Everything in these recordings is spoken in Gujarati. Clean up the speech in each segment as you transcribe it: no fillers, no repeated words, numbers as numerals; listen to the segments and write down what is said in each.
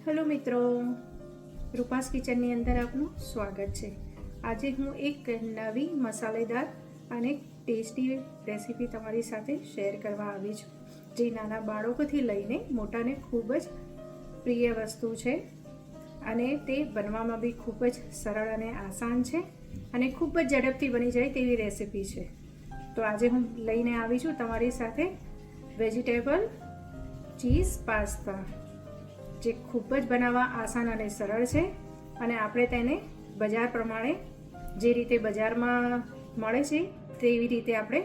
હેલો મિત્રો, રૂપાસ કિચનની અંદર આપનું સ્વાગત છે। આજે હું એક નવી મસાલેદાર અને ટેસ્ટી રેસીપી તમારી સાથે શેર કરવા આવી છું, જે નાના બાળકોથી લઈને મોટાને ખૂબ જ પ્રિય વસ્તુ છે અને તે બનવામાં બી ખૂબ જ સરળ અને આસાન છે અને ખૂબ જ ઝડપથી બની જાય તેવી રેસીપી છે। તો આજે હું લઈને આવી છું તમારી સાથે વેજીટેબલ ચીઝ પાસ્તા, જે ખૂબ જ બનાવવા આસાન અને સરળ છે અને આપણે તેને બજાર પ્રમાણે જે રીતે બજારમાં મળે છે તેવી રીતે આપણે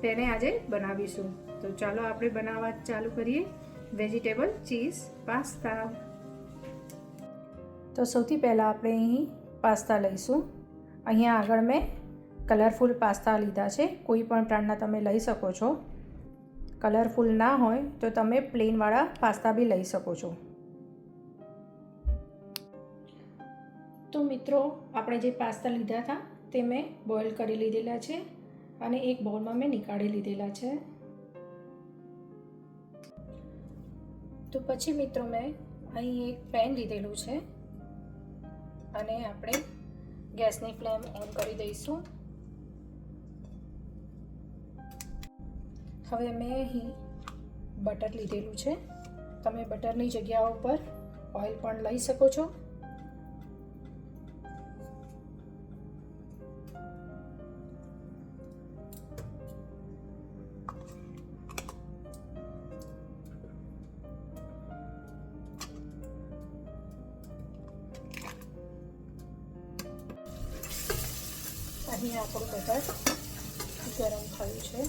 તેને આજે બનાવીશું। તો ચાલો આપણે બનાવવા ચાલુ કરીએ વેજીટેબલ ચીઝ પાસ્તા। તો સૌથી પહેલાં આપણે અહીં પાસ્તા લઈશું। અહીંયા આગળ મેં કલરફુલ પાસ્તા લીધા છે, કોઈ પણ બ્રાન્ડના તમે લઈ શકો છો। કલરફુલ ના હોય તો તમે પ્લેનવાળા પાસ્તા બી લઈ શકો છો। તો મિત્રો, આપણે જે પાસ્તા લીધા હતા તે મેં બોઇલ કરી લીધેલા છે અને એક બાઉલમાં મેં નીકાળી લીધેલા છે। તો પછી મિત્રો મેં અહીં એક પેન લીધેલું છે અને આપણે ગેસની ફ્લેમ ઓન કરી દઈશું। હવે મેં અહીં બટર લીધેલું છે, તમે બટરની જગ્યા ઉપર ઓઇલ પણ લઈ શકો છો। અહીં આપણું બટર ગરમ થયું છે।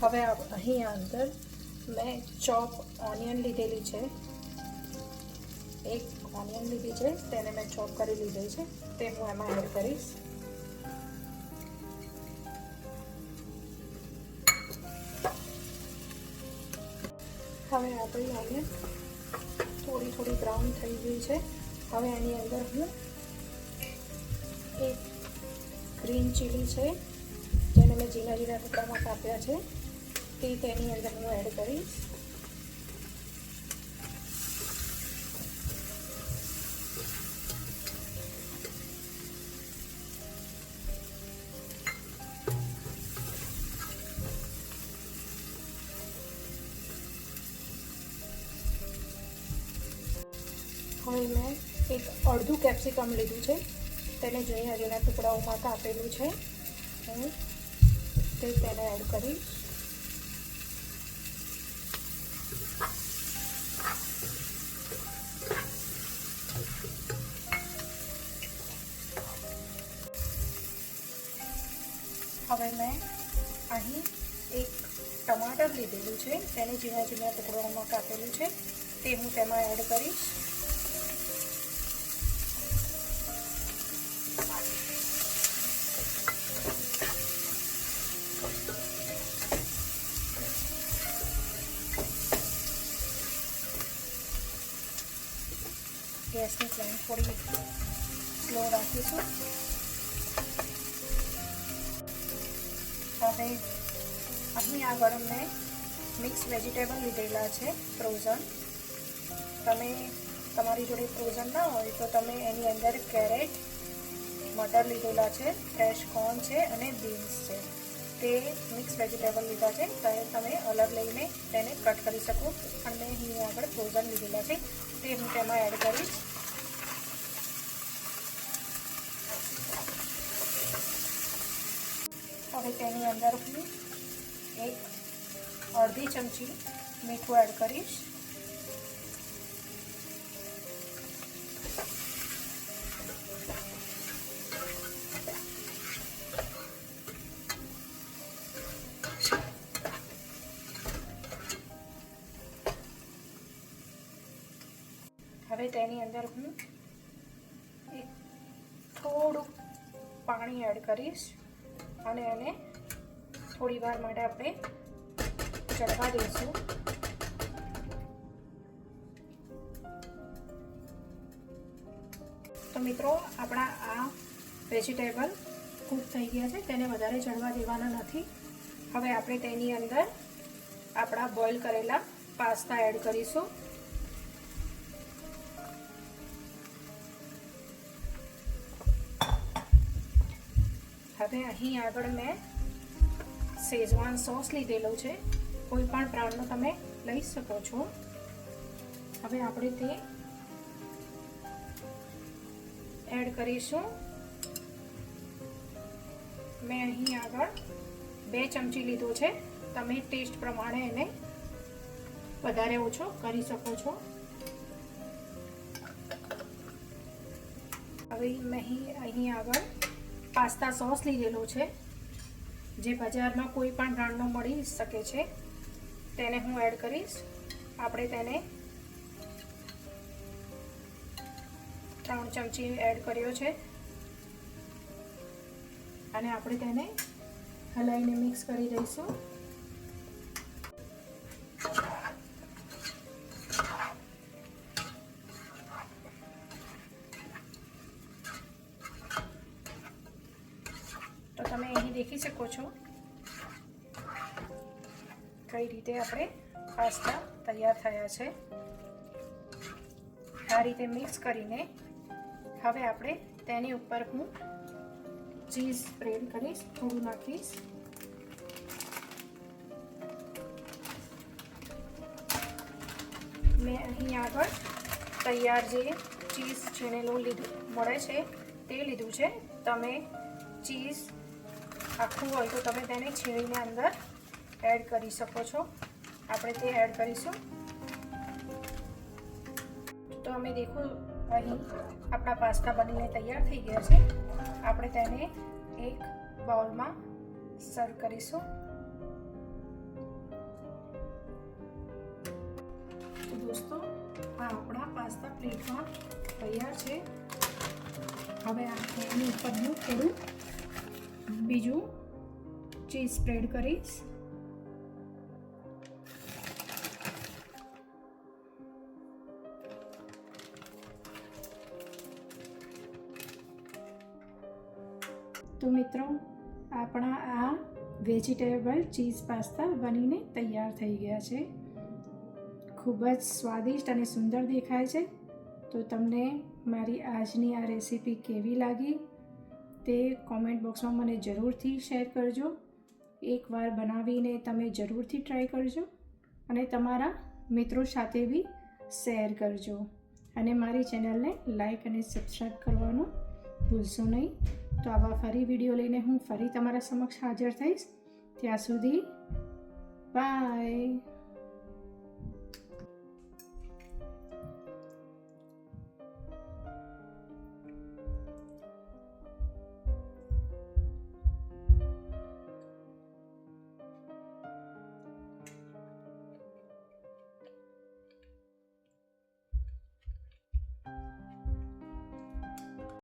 હવે અહીં અંદર મેં ચોપ ઓનિયન લીધેલી છે, એક ઓનિયન લીધી છે, તેને મેં ચોપ કરી લીધી છે, તે હું એમાં એડ કરીશ। હવે આપણી ઓનિયન થોડી બ્રાઉન થઈ ગઈ છે। હવે એની અંદર હું એક ગ્રીન ચીલી છે, જેને મેં ઝીણા ટુકડામાં કાપ્યા છે, તે તેની અંદર હું એડ કરીશ। હવે મેં એક અડધું કેપ્સિકમ લીધું છે, તેને ઝીણા ટુકડાઓમાં કાપેલું છે, હું તેને એડ કરીશ। હવે મેં અહીં એક ટમાટર લીધેલું છે, તેને ઝીણા ટુકડાઓમાં કાપેલું છે, તે હું તેમાં એડ કરીશ। ગેસની ફ્લેમ થોડી સ્લો રાખીશું। હવે અહીં આગળ મેં મિક્સ વેજીટેબલ લીધેલા છે ફ્રોઝન, તમે તમારી જોડે ફ્રોઝન ના હોય તો તમે એની અંદર કેરેટ, મટર લીધેલા છે, ફ્રેશ કોર્ન છે અને બીન્સ છે, તે મિક્સ વેજીટેબલ લીધા છે, તમે અલગ લઈને તેને કટ કરી શકો। અને મેં અહીં આગળ ફ્રોઝન લીધેલા છે, તે હું તેમાં એડ કરીશ। હવે તેની અંદર હું એક અડધી ચમચી મીઠું એડ કરીશ। હવે તેની અંદર હું એક થોડું પાણી એડ કરીશ અને એને થોડી વાર માટે આપણે ચડવા દઈશું। તો મિત્રો, આપણા આ વેજીટેબલ કૂક થઈ ગયા છે, તેને વધારે ચડવા દેવાના નથી। હવે આપણે તેની અંદર આપણા બોઇલ કરેલા પાસ્તા એડ કરીશું। હવે અહીં આગળ મેં શેઝવાન સોસ લીધેલો છે, કોઈ પણ બ્રાન્ડનો તમે લઈ શકો છો. હવે આપણે તે એડ કરીશું. મેં અહીં આગળ 2 ચમચી લીધો છે, તમે ટેસ્ટ પ્રમાણે એને વધારે ઓછો કરી શકો છો. હવે મેં અહીં આગળ પાસ્તા સોસ લીધેલો છે, જે બજારમાં કોઈ પણ બ્રાન્ડનો મળી શકે છે, તેને હું એડ કરીશ. આપણે તેને 3 ચમચી એડ કર્યો છે અને આપણે તેને હલાવીને મિક્સ કરી દઈશું. તો તમે અહીં દેખી શકો છો કઈ રીતે આપણે પાસ્તા તૈયાર થયા છે. આ રીતે મિક્સ કરીને હવે આપણે તેની ઉપર હું ચીઝ સ્પ્રેડ કરીશ, થોડું નાખીશ. મેં અહીં આગળ તૈયાર જે ચીઝ છીણેલું મળે છે તે લીધું છે. તમે ચીઝ આખું હોય તો તમે તેને છીણીને અંદર એડ કરી શકો છો. આપણે તે એડ કરીશું. તો અમે દેખો અહીં આપણા પાસ્તા બનીને તૈયાર થઈ ગયા છે. આપણે તેને એક બાઉલમાં સર્વ કરીશું. તો દોસ્તો, આ આપણા પાસ્તા પ્લેટમાં તૈયાર છે. હવે એની ઉપર હું થોડું બીજું ચીઝ સ્પ્રેડ કરીશ. તો મિત્રો, આપણા આ વેજીટેબલ ચીઝ પાસ્તા બનીને તૈયાર થઈ ગયા છે. ખૂબ જ સ્વાદિષ્ટ અને સુંદર દેખાય છે. તો તમને મારી આજની આ રેસીપી કેવી લાગી તે કોમેન્ટ બોક્સમાં મને જરૂરથી શેર કરજો. એકવાર બનાવીને તમે જરૂરથી ટ્રાય કરજો અને તમારા મિત્રો સાથે બી શેર કરજો. અને મારી ચેનલને લાઈક અને સબસ્ક્રાઈબ કરવાનું ભૂલશો નહીં. તો આવા ફરી વિડીયો લઈને હું ફરી તમારા સમક્ષ હાજર થઈશ. ત્યાં સુધી બાય.